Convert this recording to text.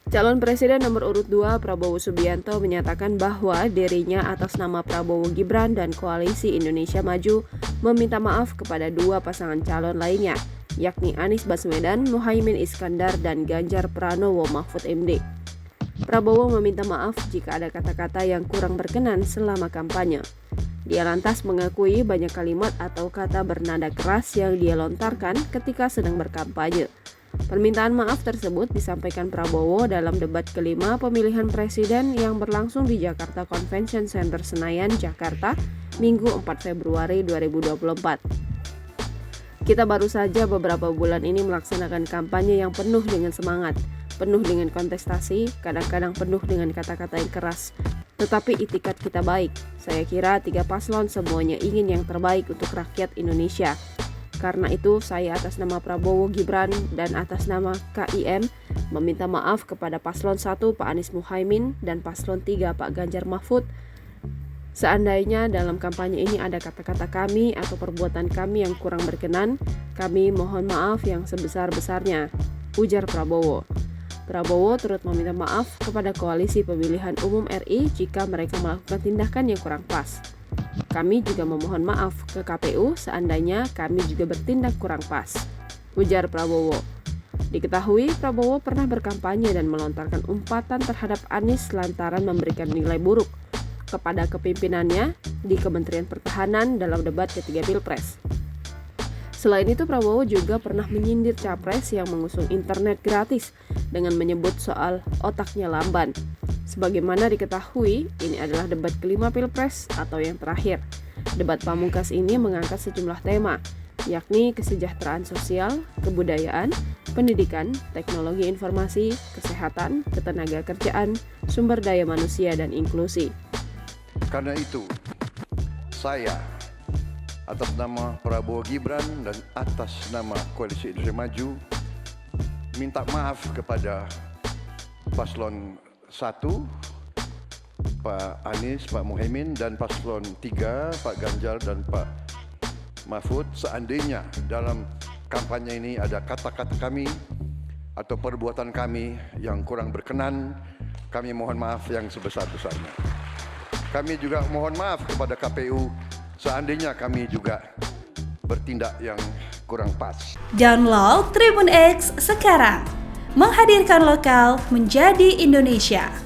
Calon Presiden nomor urut 2 Prabowo Subianto menyatakan bahwa dirinya atas nama Prabowo Gibran dan Koalisi Indonesia Maju meminta maaf kepada dua pasangan calon lainnya, yakni Anies Baswedan, Muhaimin Iskandar, dan Ganjar Pranowo Mahfud MD. Prabowo meminta maaf jika ada kata-kata yang kurang berkenan selama kampanye. Dia lantas mengakui banyak kalimat atau kata bernada keras yang dia lontarkan ketika sedang berkampanye. Permintaan maaf tersebut disampaikan Prabowo dalam debat kelima pemilihan presiden yang berlangsung di Jakarta Convention Center Senayan, Jakarta, Minggu 4 Februari 2024. Kita baru saja beberapa bulan ini melaksanakan kampanye yang penuh dengan semangat, penuh dengan kontestasi, kadang-kadang penuh dengan kata-kata yang keras. Tetapi itikat kita baik. Saya kira tiga paslon semuanya ingin yang terbaik untuk rakyat Indonesia. Karena itu, saya atas nama Prabowo Gibran dan atas nama KIM meminta maaf kepada Paslon 1 Pak Anies Muhaimin dan Paslon 3 Pak Ganjar Mahfud. Seandainya dalam kampanye ini ada kata-kata kami atau perbuatan kami yang kurang berkenan, kami mohon maaf yang sebesar-besarnya, ujar Prabowo. Prabowo turut meminta maaf kepada Koalisi Pemilihan Umum RI jika mereka melakukan tindakan yang kurang pas. Kami juga memohon maaf ke KPU seandainya kami juga bertindak kurang pas, ujar Prabowo. Diketahui Prabowo pernah berkampanye dan melontarkan umpatan terhadap Anies lantaran memberikan nilai buruk kepada kepimpinannya di Kementerian Pertahanan dalam debat ketiga Pilpres. Selain itu, Prabowo juga pernah menyindir Capres yang mengusung internet gratis dengan menyebut soal otaknya lamban. Sebagaimana diketahui, ini adalah debat kelima Pilpres atau yang terakhir. Debat pamungkas ini mengangkat sejumlah tema, yakni kesejahteraan sosial, kebudayaan, pendidikan, teknologi informasi, kesehatan, ketenagakerjaan, sumber daya manusia, dan inklusi. Karena itu, saya atas nama Prabowo Gibran dan atas nama Koalisi Indonesia Maju minta maaf kepada Paslon 1 Pak Anies, Pak Muhaimin, dan Paslon 3 Pak Ganjar dan Pak Mahfud seandainya dalam kampanye ini ada kata-kata kami atau perbuatan kami yang kurang berkenan, kami mohon maaf yang sebesar-besarnya. Kami juga mohon maaf kepada KPU seandainya kami juga bertindak yang kurang pas. Download Tribun X sekarang, menghadirkan lokal menjadi Indonesia.